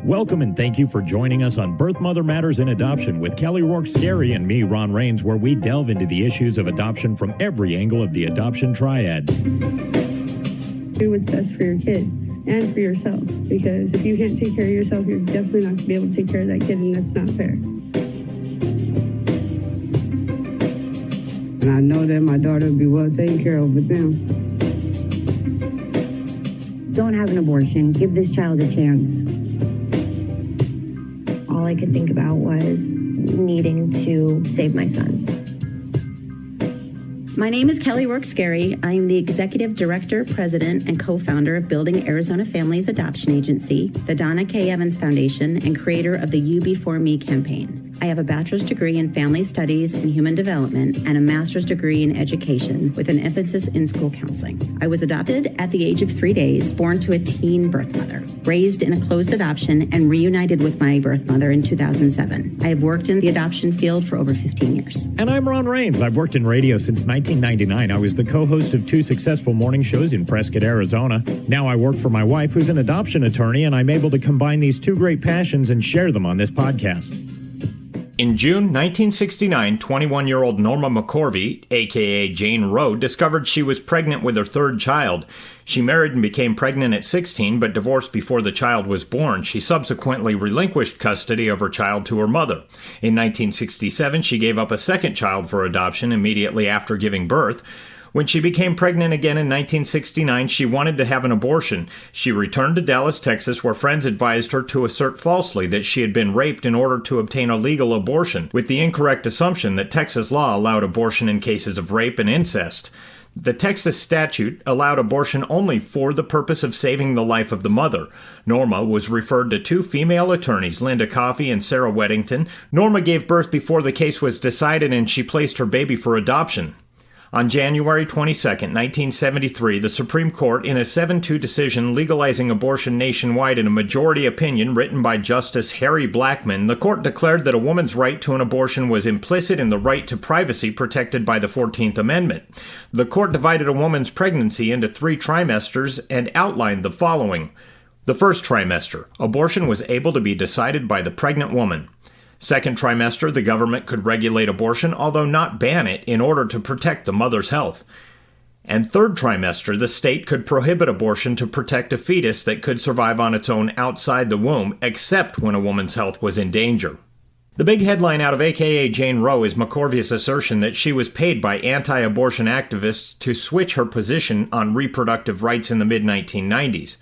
Welcome and thank you for joining us on Birth Mother Matters in Adoption with Kelly Rourke-Scary and me, Ron Rains, where we delve into the issues of adoption from every angle of the adoption triad. Do what's best for your kid and for yourself, because if you can't take care of yourself, you're definitely not going to be able to take care of that kid, and that's not fair. And I know that my daughter will be well taken care of with them. Don't have an abortion. Give this child a chance. All I could think about was needing to save my son. My name is Kelly Rourke-Scary. I am the Executive Director, President, and co-founder of Building Arizona Families Adoption Agency, the Donna K. Evans Foundation, and creator of the You Before Me campaign. I have a bachelor's degree in family studies and human development and a master's degree in education with an emphasis in school counseling. I was adopted at the age of 3 days, born to a teen birth mother, raised in a closed adoption, and reunited with my birth mother in 2007. I have worked in the adoption field for over 15 years. And I'm Ron Rains. I've worked in radio since 1999. I was the co-host of 2 successful morning shows in Prescott, Arizona. Now I work for my wife, who's an adoption attorney, and I'm able to combine these 2 great passions and share them on this podcast. In June 1969, 21-year-old Norma McCorvey, a.k.a. Jane Roe, discovered she was pregnant with her 3rd child. She married and became pregnant at 16, but divorced before the child was born. She subsequently relinquished custody of her child to her mother. In 1967, she gave up a 2nd child for adoption immediately after giving birth. When she became pregnant again in 1969, she wanted to have an abortion. She returned to Dallas, Texas, where friends advised her to assert falsely that she had been raped in order to obtain a legal abortion, with the incorrect assumption that Texas law allowed abortion in cases of rape and incest. The Texas statute allowed abortion only for the purpose of saving the life of the mother. Norma was referred to 2 female attorneys, Linda Coffey and Sarah Weddington. Norma gave birth before the case was decided, and she placed her baby for adoption. On January 22, 1973, the Supreme Court, in a 7-2 decision legalizing abortion nationwide in a majority opinion written by Justice Harry Blackmun, the court declared that a woman's right to an abortion was implicit in the right to privacy protected by the 14th Amendment. The court divided a woman's pregnancy into 3 trimesters and outlined the following. The first trimester, abortion was able to be decided by the pregnant woman. Second trimester, the government could regulate abortion, although not ban it, in order to protect the mother's health. And third trimester, the state could prohibit abortion to protect a fetus that could survive on its own outside the womb, except when a woman's health was in danger. The big headline out of a.k.a. Jane Roe is McCorvey's assertion that she was paid by anti-abortion activists to switch her position on reproductive rights in the mid-1990s.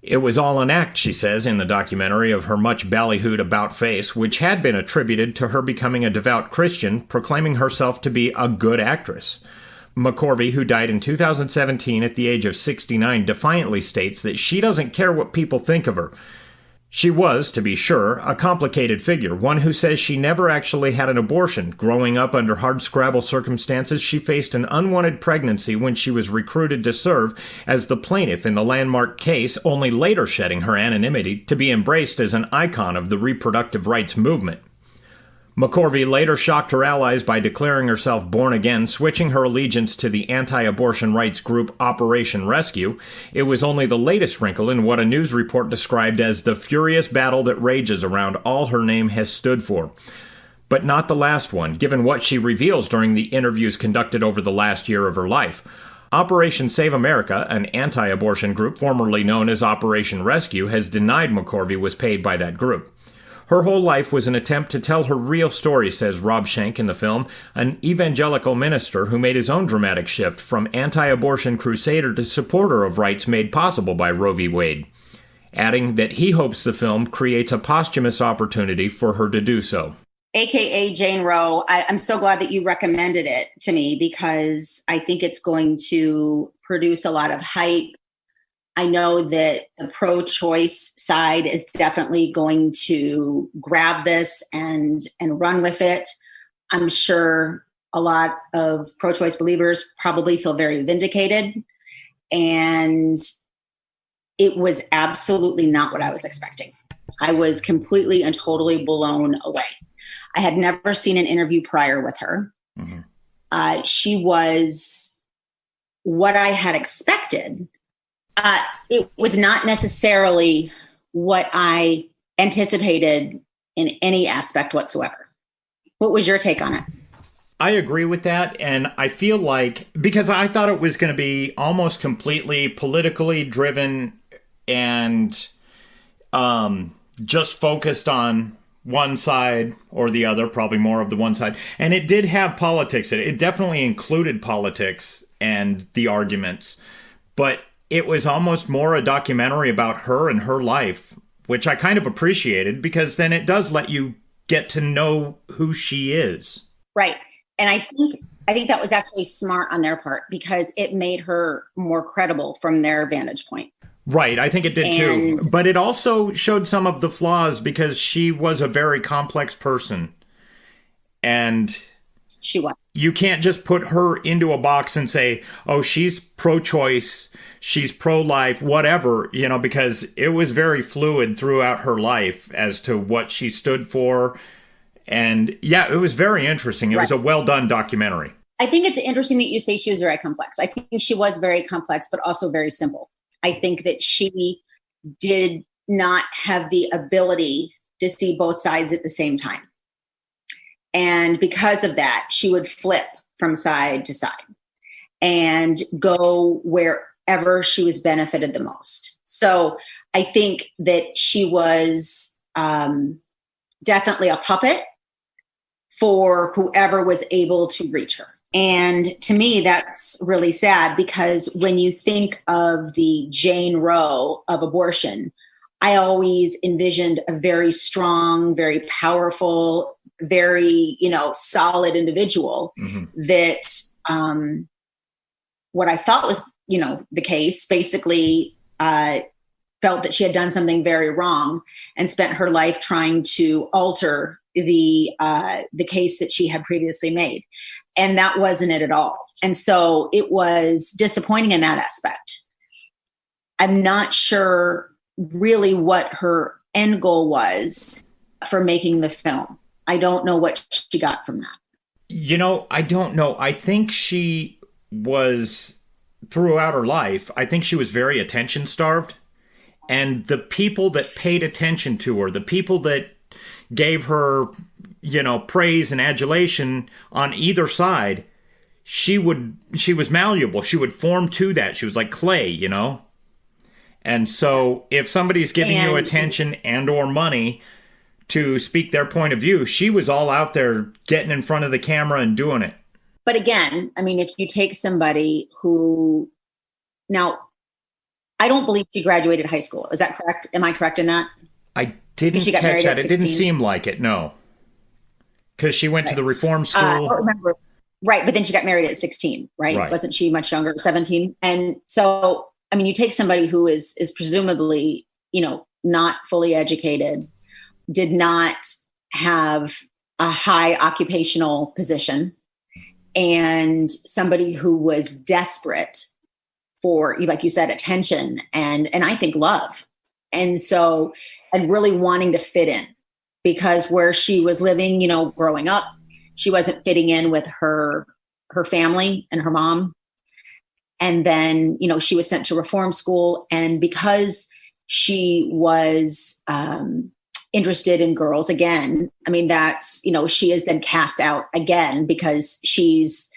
It was all an act, she says, in the documentary of her much ballyhooed about-face, which had been attributed to her becoming a devout Christian, proclaiming herself to be a good actress. McCorvey, who died in 2017 at the age of 69, defiantly states that she doesn't care what people think of her. She was, to be sure, a complicated figure, one who says she never actually had an abortion. Growing up under hardscrabble circumstances, she faced an unwanted pregnancy when she was recruited to serve as the plaintiff in the landmark case, only later shedding her anonymity to be embraced as an icon of the reproductive rights movement. McCorvey later shocked her allies by declaring herself born again, switching her allegiance to the anti-abortion rights group Operation Rescue. It was only the latest wrinkle in what a news report described as the furious battle that rages around all her name has stood for. But not the last one, given what she reveals during the interviews conducted over the last year of her life. Operation Save America, an anti-abortion group formerly known as Operation Rescue, has denied McCorvey was paid by that group. Her whole life was an attempt to tell her real story, says Rob Schenck in the film, an evangelical minister who made his own dramatic shift from anti-abortion crusader to supporter of rights made possible by Roe v. Wade, adding that he hopes the film creates a posthumous opportunity for her to do so. AKA Jane Roe, I'm so glad that you recommended it to me because I think it's going to produce a lot of hype. I know that the pro-choice side is definitely going to grab this and run with it. I'm sure a lot of pro-choice believers probably feel very vindicated. And it was absolutely not what I was expecting. I was completely and totally blown away. I had never seen an interview prior with her. Mm-hmm. She was what I had expected. It was not necessarily what I anticipated in any aspect whatsoever. What was your take on it? I agree with that, and I feel like, because I thought it was going to be almost completely politically driven and just focused on one side or the other, probably more of the one side. And it did have politics. It definitely included politics and the arguments, but it was almost more a documentary about her and her life, which I kind of appreciated, because then it does let you get to know who she is. Right. And I think that was actually smart on their part, because it made her more credible from their vantage point. Right, I think it did too. But it also showed some of the flaws, because she was a very complex person. And she was. You can't just put her into a box and say, oh, she's pro-choice, she's pro-life, whatever, because it was very fluid throughout her life as to what she stood for. And yeah, it was very interesting. It was a well-done documentary. I think it's interesting that you say she was very complex. I think she was very complex, but also very simple. I think that she did not have the ability to see both sides at the same time. And because of that, she would flip from side to side and go wherever she was benefited the most. So I think that she was definitely a puppet for whoever was able to reach her. And to me, that's really sad, because when you think of the Jane Roe of abortion, I always envisioned a very strong, very powerful, very, solid individual that what I thought was, the case, basically felt that she had done something very wrong and spent her life trying to alter the case that she had previously made. And that wasn't it at all. And so it was disappointing in that aspect. I'm not sure really what her end goal was for making the film. I don't know what she got from that. I don't know. I think she was, throughout her life, I think she was very attention starved. And the people that paid attention to her, the people that gave her, praise and adulation on either side, she was malleable. She would form to that. She was like clay, And so if somebody's giving you attention and or money to speak their point of view, she was all out there getting in front of the camera and doing it. But again, I mean, if you take somebody who, now, I don't believe she graduated high school. Is that correct? Am I correct in that? I didn't catch that. It didn't seem like it, no. Because she went to the reform school. I don't remember. Right, but then she got married at 16, right? Wasn't she much younger, 17? And so, I mean, you take somebody who is presumably, not fully educated, did not have a high occupational position, and somebody who was desperate for, like you said, attention and I think love. And so, and really wanting to fit in, because where she was living, growing up, she wasn't fitting in with her family and her mom. And then, she was sent to reform school. And because she was interested in girls again, I mean, that's, she is then cast out again because she's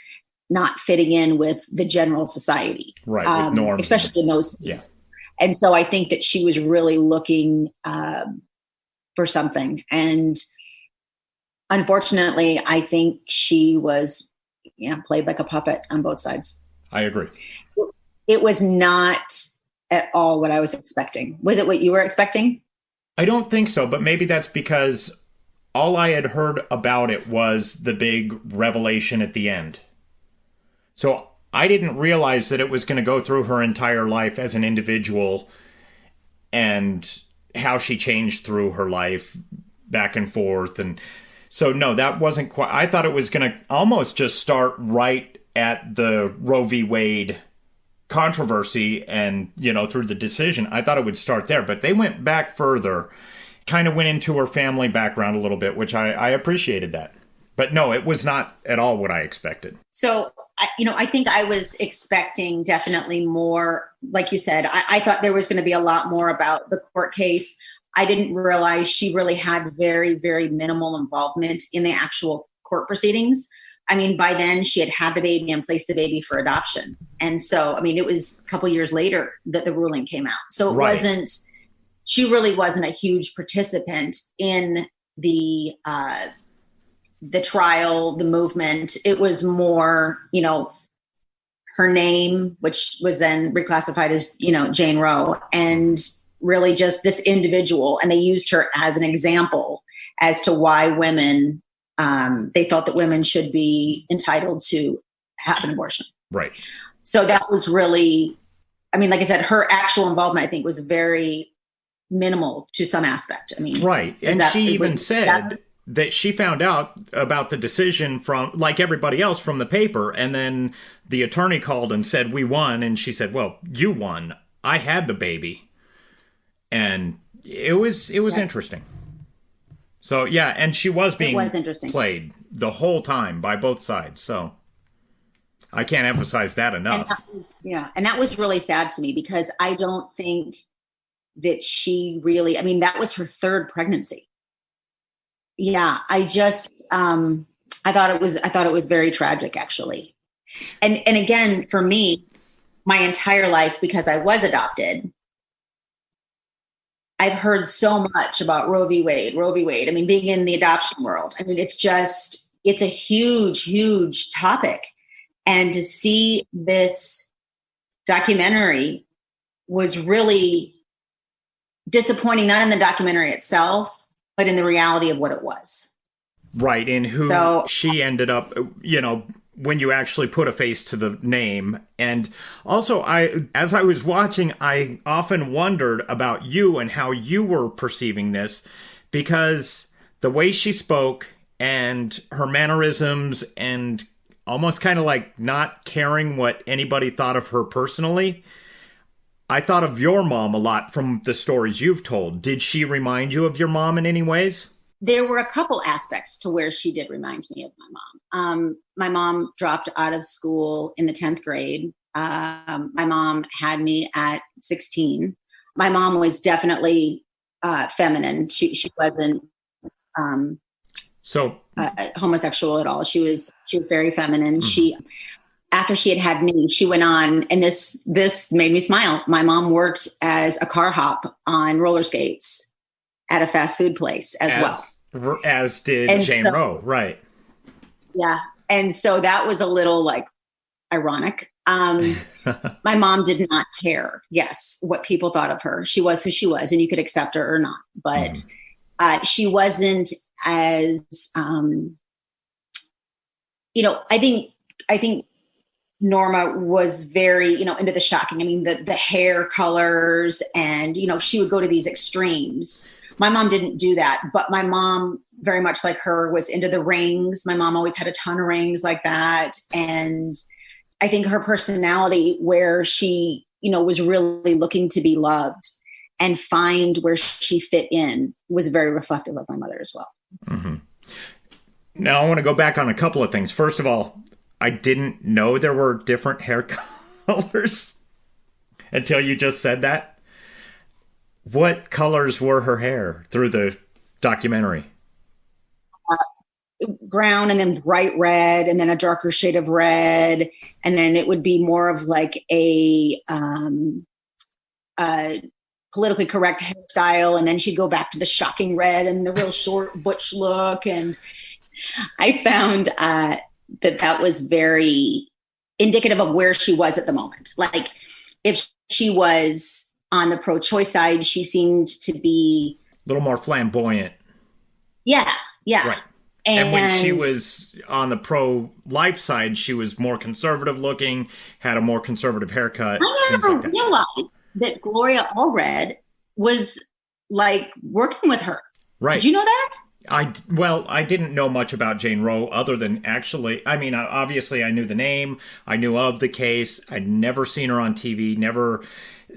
not fitting in with the general society. Right, with norms. Especially in those days. Yeah. And so I think that she was really looking for something. And unfortunately, I think she was, played like a puppet on both sides. I agree. It was not at all what I was expecting. Was it what you were expecting? I don't think so, but maybe that's because all I had heard about it was the big revelation at the end. So I didn't realize that it was going to go through her entire life as an individual and how she changed through her life back and forth. And so, no, that wasn't quite. I thought it was going to almost just start right at the Roe v. Wade controversy and, through the decision. I thought it would start there, but they went back further, kind of went into her family background a little bit, which I appreciated that. But no, it was not at all what I expected. So, I think I was expecting definitely more, like you said, I thought there was going to be a lot more about the court case. I didn't realize she really had very, very minimal involvement in the actual court proceedings. I mean, by then she had the baby and placed the baby for adoption. And so, I mean, it was a couple years later that the ruling came out. So she really wasn't a huge participant in the trial, the movement. It was more, her name, which was then reclassified as, Jane Roe, and really just this individual. And they used her as an example as to why women, they felt that women should be entitled to have an abortion. Right. So that was really, I mean, like I said, her actual involvement, I think, was very minimal to some aspect. I mean, right. And she even said that she found out about the decision from, like everybody else, from the paper. And then the attorney called and said, we won. And she said, well, you won. I had the baby. And it was interesting. So, yeah. And she was being played the whole time by both sides. So I can't emphasize that enough. And that was really sad to me, because I don't think that she really, I mean, that was her third pregnancy. Yeah. I just, I thought it was very tragic, actually. And again, for me, my entire life, because I was adopted, I've heard so much about Roe v. Wade. I mean, being in the adoption world, I mean, it's a huge, huge topic. And to see this documentary was really disappointing, not in the documentary itself, but in the reality of what it was. Right. And she ended up, when you actually put a face to the name. And also, as I was watching, I often wondered about you and how you were perceiving this, because the way she spoke and her mannerisms and almost kind of like not caring what anybody thought of her personally, I thought of your mom a lot from the stories you've told. Did she remind you of your mom in any ways? There were a couple aspects to where she did remind me of my mom. My mom dropped out of school in the 10th grade. My mom had me at 16. My mom was definitely feminine. She wasn't homosexual at all. She was very feminine. Mm-hmm. After she had me, she went on, and this made me smile. My mom worked as a car hop on roller skates at a fast food place as well. As did Jane Roe, right. Yeah. And so that was a little ironic. My mom did not care, what people thought of her. She was who she was, and you could accept her or not. But she wasn't as, I think Norma was very, into the shocking. I mean, the hair colors, and, she would go to these extremes. My mom didn't do that, but my mom, very much like her, was into the rings. My mom always had a ton of rings like that. And I think her personality, where she, was really looking to be loved and find where she fit in, was very reflective of my mother as well. Mm-hmm. Now I want to go back on a couple of things. First of all, I didn't know there were different hair colors until you just said that. What colors were her hair through the documentary? Brown, and then bright red, and then a darker shade of red. And then it would be more of like a politically correct hairstyle. And then she'd go back to the shocking red and the real short butch look. And I found that was very indicative of where she was at the moment. Like, if she was on the pro-choice side, she seemed to be a little more flamboyant. Yeah. Right. And when she was on the pro-life side, she was more conservative looking, had a more conservative haircut. I never realized that Gloria Allred was working with her. Right. Did you know that? I didn't know much about Jane Roe other than obviously I knew the name. I knew of the case. I'd never seen her on TV, never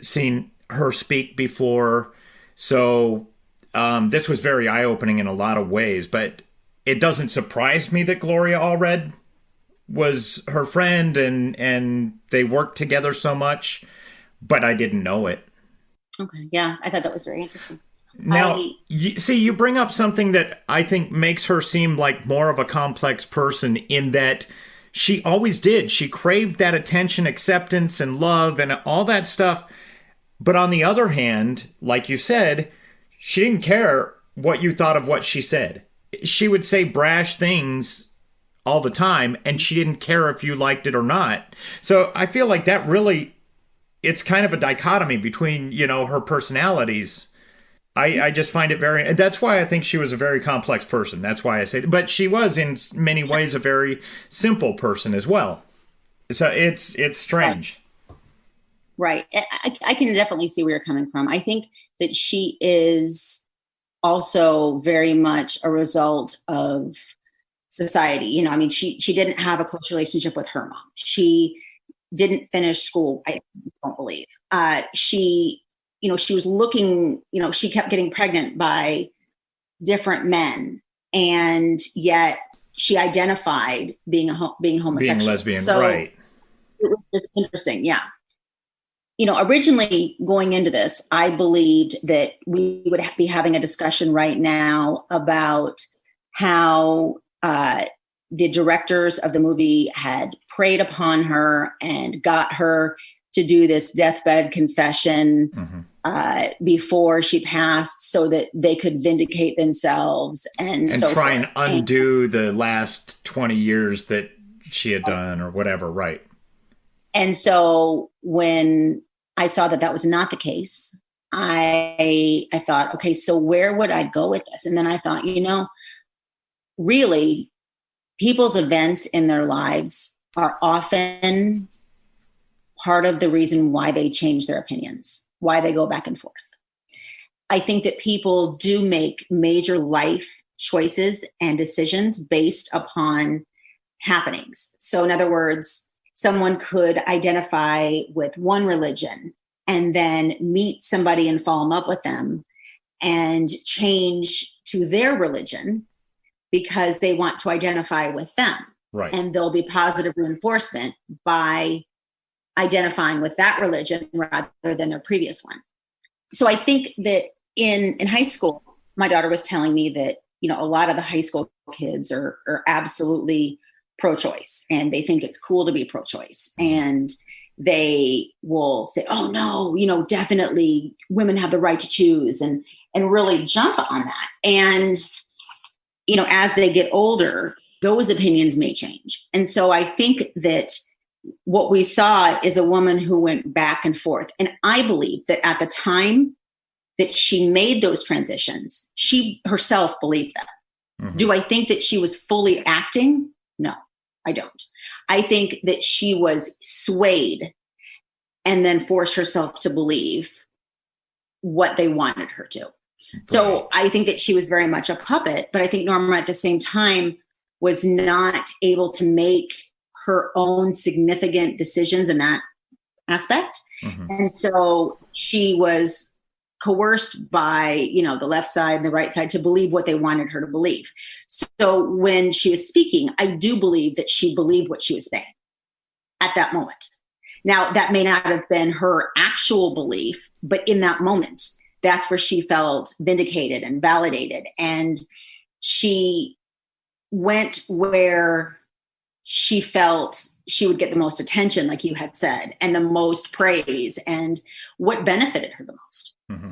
seen her speak before. So this was very eye-opening in a lot of ways. But it doesn't surprise me that Gloria Allred was her friend and they worked together so much, but I didn't know it. Okay. Yeah, I thought that was very interesting. Now, you bring up something that I think makes her seem like more of a complex person, in that she always did. She craved that attention, acceptance, and love and all that stuff. But on the other hand, like you said, she didn't care what you thought of what she said. She would say brash things all the time, and she didn't care if you liked it or not. So I feel like that really, it's kind of a dichotomy between, her personalities. I just find it very, that's why I think she was a very complex person. That's why I say, but she was in many ways a very simple person as well. So it's strange. Right. I can definitely see where you're coming from. I think that she is also very much a result of society. She didn't have a close relationship with her mom. She didn't finish school, I don't believe. She was looking, she kept getting pregnant by different men, and yet she identified being homosexual. Being lesbian, so right. It was just interesting, yeah. Originally going into this, I believed that we would be having a discussion right now about how the directors of the movie had preyed upon her and got her to do this deathbed confession before she passed, so that they could vindicate themselves and so try forth. and undo the last 20 years that she had done or whatever, right? And so when I saw that was not the case, I thought, okay, so where would I go with this? And then I thought, really, people's events in their lives are often part of the reason why they change their opinions, why they go back and forth. I think that people do make major life choices and decisions based upon happenings. So in other words, someone could identify with one religion and then meet somebody and fall in love with them and change to their religion because they want to identify with them. Right. And there'll be positive reinforcement by identifying with that religion rather than their previous one. So I think that in high school, my daughter was telling me that, a lot of the high school kids are absolutely pro-choice, and they think it's cool to be pro-choice. And they will say, oh no, definitely women have the right to choose, and really jump on that. And, as they get older, those opinions may change. And so I think that what we saw is a woman who went back and forth. And I believe that at the time that she made those transitions, she herself believed that. Mm-hmm. Do I think that she was fully acting? No, I don't. I think that she was swayed and then forced herself to believe what they wanted her to. Right. So I think that she was very much a puppet, but I think Norma at the same time was not able to make her own significant decisions in that aspect. Mm-hmm. And so she was coerced by, the left side and the right side to believe what they wanted her to believe. So when she was speaking, I do believe that she believed what she was saying at that moment. Now, that may not have been her actual belief, but in that moment, that's where she felt vindicated and validated. And she went where she felt she would get the most attention, like you had said, and the most praise, and what benefited her the most. Mm-hmm.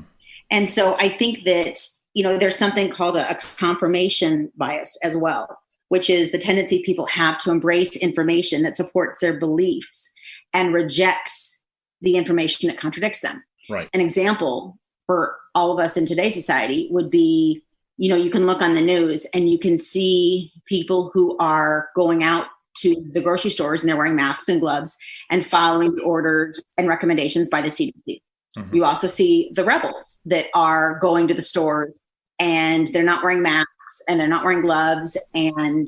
And so I think that, there's something called a confirmation bias as well, which is the tendency people have to embrace information that supports their beliefs and rejects the information that contradicts them. Right. An example for all of us in today's society would be, you can look on the news and you can see people who are going out to the grocery stores and they're wearing masks and gloves and following the orders and recommendations by the CDC. Mm-hmm. You also see the rebels that are going to the stores and they're not wearing masks and they're not wearing gloves, and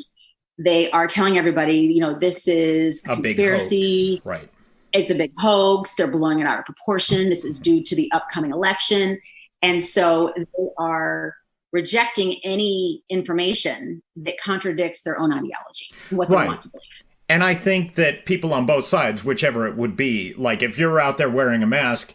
they are telling everybody, this is a conspiracy. Right. It's a big hoax. They're blowing it out of proportion. This is due to the upcoming election. And so they are rejecting any information that contradicts their own ideology, what they want to believe. And I think that people on both sides, whichever it would be, like if you're out there wearing a mask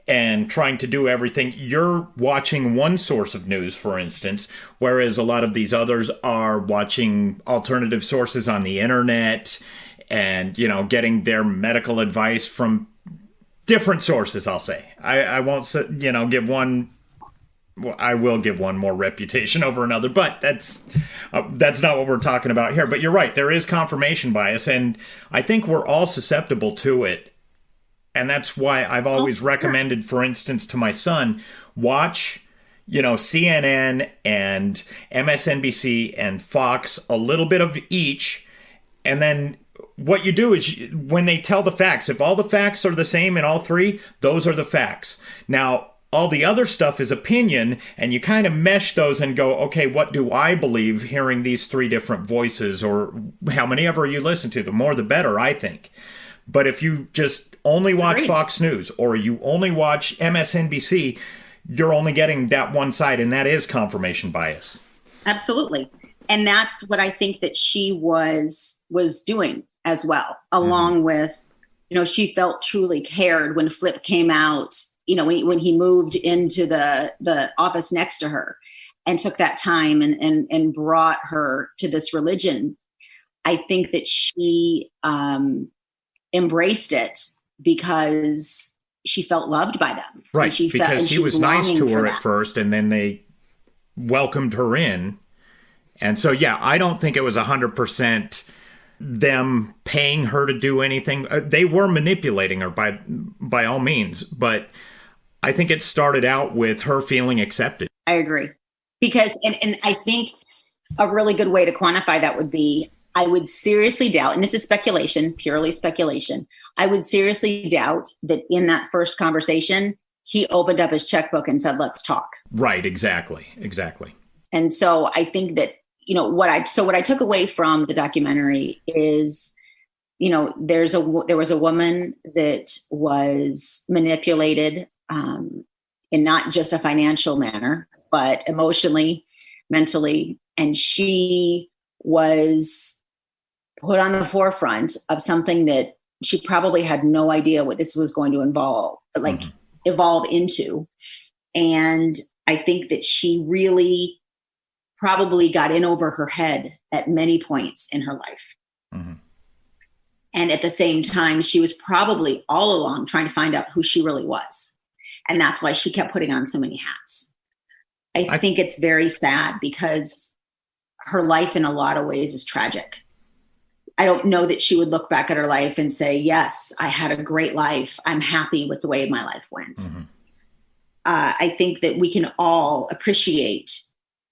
and trying to do everything, you're watching one source of news, for instance, whereas a lot of these others are watching alternative sources on the internet and, you know, getting their medical advice from different sources, I'll say. I won't, you know, give one... Well, I will give one more reputation over another, but that's not what we're talking about here. But you're right. There is confirmation bias, and I think we're all susceptible to it. And that's why I've always recommended, for instance, to my son, watch, you know, CNN and MSNBC and Fox, a little bit of each. And then what you do is when they tell the facts, if all the facts are the same in all three, those are the facts. Now, all the other stuff is opinion, and you kind of mesh those and go, okay, what do I believe hearing these three different voices, or how many ever you listen to, the more the better, I think. But if you just only watch Fox News or you only watch MSNBC, you're only getting that one side, and that is confirmation bias. Absolutely. And that's what I think that she was doing as well, along with, you know, she felt truly cared when Flip came out, you know, when he moved into the office next to her and took that time and brought her to this religion. I think that she embraced it because she felt loved by them. Right, because he was nice to her at first, and then they welcomed her in. And so, yeah, I don't think it was 100% them paying her to do anything. They were manipulating her by all means, but I think it started out with her feeling accepted. I agree. Because, and I think a really good way to quantify that would be, I would seriously doubt, and this is speculation, purely speculation, I would seriously doubt that in that first conversation, he opened up his checkbook and said, let's talk. Right, exactly. And so I think that, you know, what I took away from the documentary is, you know, there was a woman that was manipulated in not just a financial manner, but emotionally, mentally, and she was put on the forefront of something that she probably had no idea what this was going to evolve into. And I think that she really probably got in over her head at many points in her life. Mm-hmm. And at the same time, she was probably all along trying to find out who she really was. And that's why she kept putting on so many hats. I think it's very sad because her life in a lot of ways is tragic. I don't know that she would look back at her life and say, yes, I had a great life. I'm happy with the way my life went. Mm-hmm. I think that we can all appreciate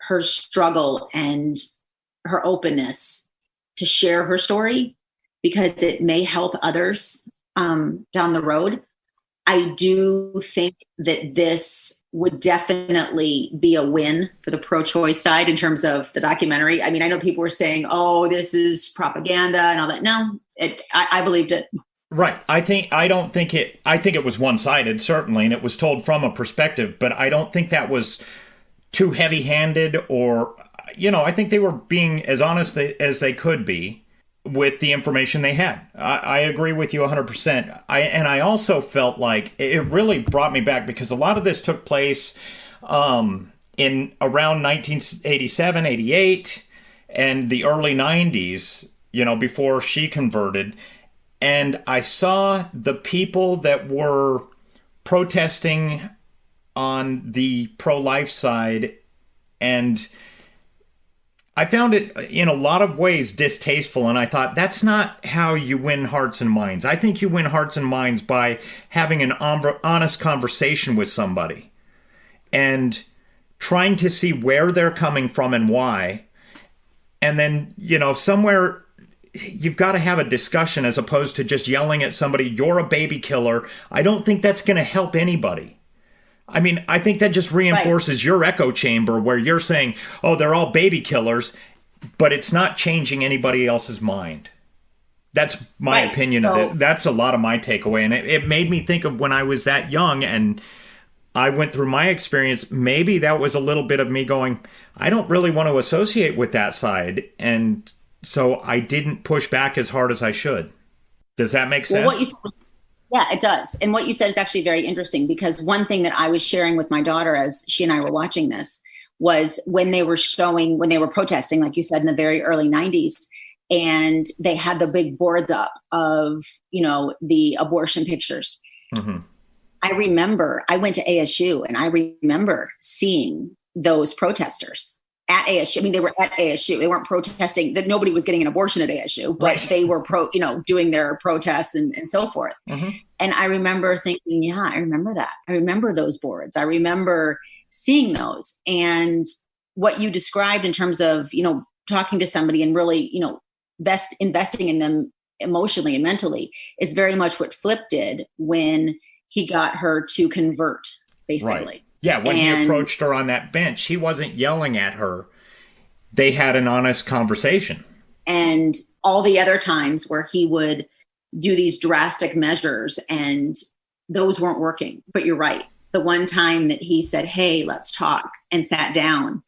her struggle and her openness to share her story because it may help others down the road. I do think that this would definitely be a win for the pro-choice side in terms of the documentary. I mean, I know people were saying, oh, this is propaganda and all that. No, I believed it. Right. I think it was one-sided, certainly, and it was told from a perspective, but I don't think that was too heavy-handed or, you know, I think they were being as honest as they could be with the information they had. I agree with you 100%. I also felt like it really brought me back because a lot of this took place in around 1987, 88, and the early 90s, you know, before she converted. And I saw the people that were protesting on the pro-life side, and I found it in a lot of ways distasteful, and I thought, that's not how you win hearts and minds. I think you win hearts and minds by having an honest conversation with somebody and trying to see where they're coming from and why. And then, you know, somewhere you've got to have a discussion as opposed to just yelling at somebody, you're a baby killer. I don't think that's going to help anybody. I mean, I think that just reinforces your echo chamber where you're saying, oh, they're all baby killers, but it's not changing anybody else's mind. That's my opinion of this. That's a lot of my takeaway. And it made me think of when I was that young and I went through my experience, maybe that was a little bit of me going, I don't really want to associate with that side. And so I didn't push back as hard as I should. Does that make sense? Well, yeah, it does. And what you said is actually very interesting, because one thing that I was sharing with my daughter as she and I were watching this was when they were protesting, like you said, in the very early 90s, and they had the big boards up of, the abortion pictures. Mm-hmm. I remember I went to ASU, and I remember seeing those protesters at ASU. I mean, they were at ASU. They weren't protesting that nobody was getting an abortion at ASU, but right. They were doing their protests and so forth. Mm-hmm. And I remember thinking, yeah, I remember that. I remember those boards. I remember seeing those. And what you described in terms of, talking to somebody and really, investing in them emotionally and mentally is very much what Flip did when he got her to convert, basically. Right. Yeah, when he approached her on that bench, he wasn't yelling at her. They had an honest conversation. And all the other times where he would do these drastic measures, and those weren't working. But you're right. The one time that he said, hey, let's talk, and sat down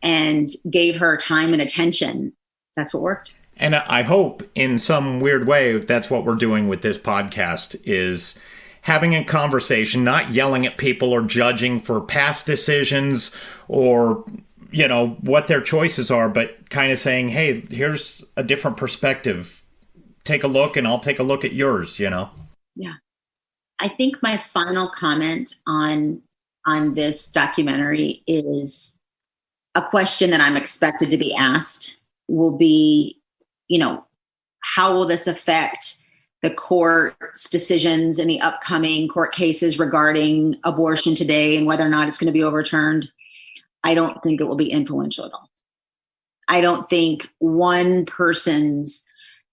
and gave her time and attention, that's what worked. And I hope in some weird way that's what we're doing with this podcast, is having a conversation, not yelling at people or judging for past decisions or, what their choices are, but kind of saying, hey, here's a different perspective. Take a look and I'll take a look at yours, Yeah. I think my final comment on this documentary is a question that I'm expected to be asked will be, how will this affect the court's decisions in the upcoming court cases regarding abortion today and whether or not it's going to be overturned? I don't think it will be influential at all. I don't think one person's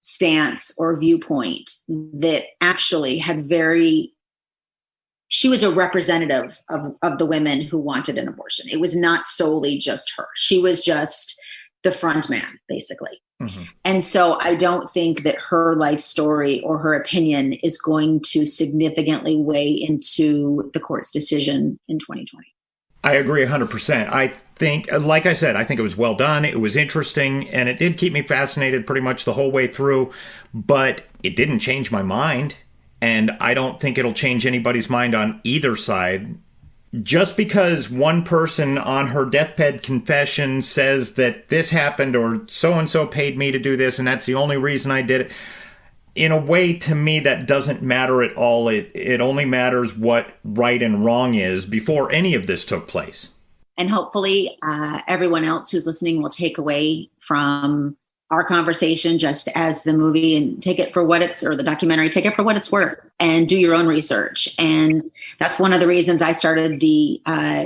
stance or viewpoint that actually had she was a representative of the women who wanted an abortion. It was not solely just her. She was just the front man, basically. Mm-hmm. And so I don't think that her life story or her opinion is going to significantly weigh into the court's decision in 2020. I agree 100%. I think, like I said, I think it was well done. It was interesting, and it did keep me fascinated pretty much the whole way through, but it didn't change my mind, and I don't think it'll change anybody's mind on either side. Just because one person on her deathbed confession says that this happened or so-and-so paid me to do this and that's the only reason I did it, in a way, to me, that doesn't matter at all. It only matters what right and wrong is before any of this took place. And hopefully everyone else who's listening will take away from our conversation just as the movie and take it for what the documentary, take it for what it's worth and do your own research. And that's one of the reasons I started the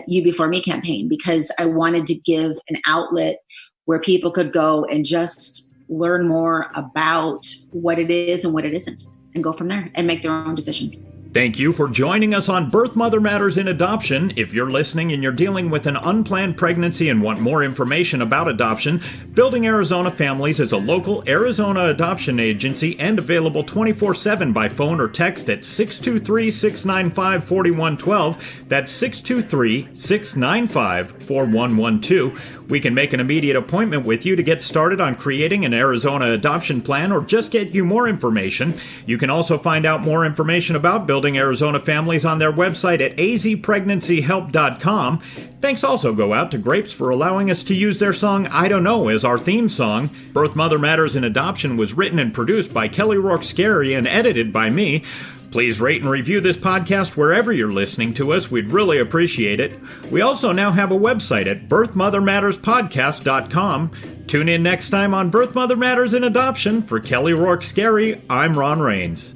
You Before Me campaign, because I wanted to give an outlet where people could go and just learn more about what it is and what it isn't and go from there and make their own decisions. Thank you for joining us on Birth Mother Matters in Adoption. If you're listening and you're dealing with an unplanned pregnancy and want more information about adoption, Building Arizona Families is a local Arizona adoption agency and available 24/7 by phone or text at 623-695-4112. That's 623-695-4112. We can make an immediate appointment with you to get started on creating an Arizona adoption plan or just get you more information. You can also find out more information about Building Arizona Families on their website at azpregnancyhelp.com. Thanks also go out to Grapes for allowing us to use their song I Don't Know as our theme song. Birth Mother Matters in Adoption was written and produced by Kelly Rourke Scary and edited by me. Please rate and review this podcast wherever you're listening to us. We'd really appreciate it. We also now have a website at birthmothermatterspodcast.com. Tune in next time on Birth Mother Matters in Adoption. For Kelly Rourke Scary, I'm Ron Rains.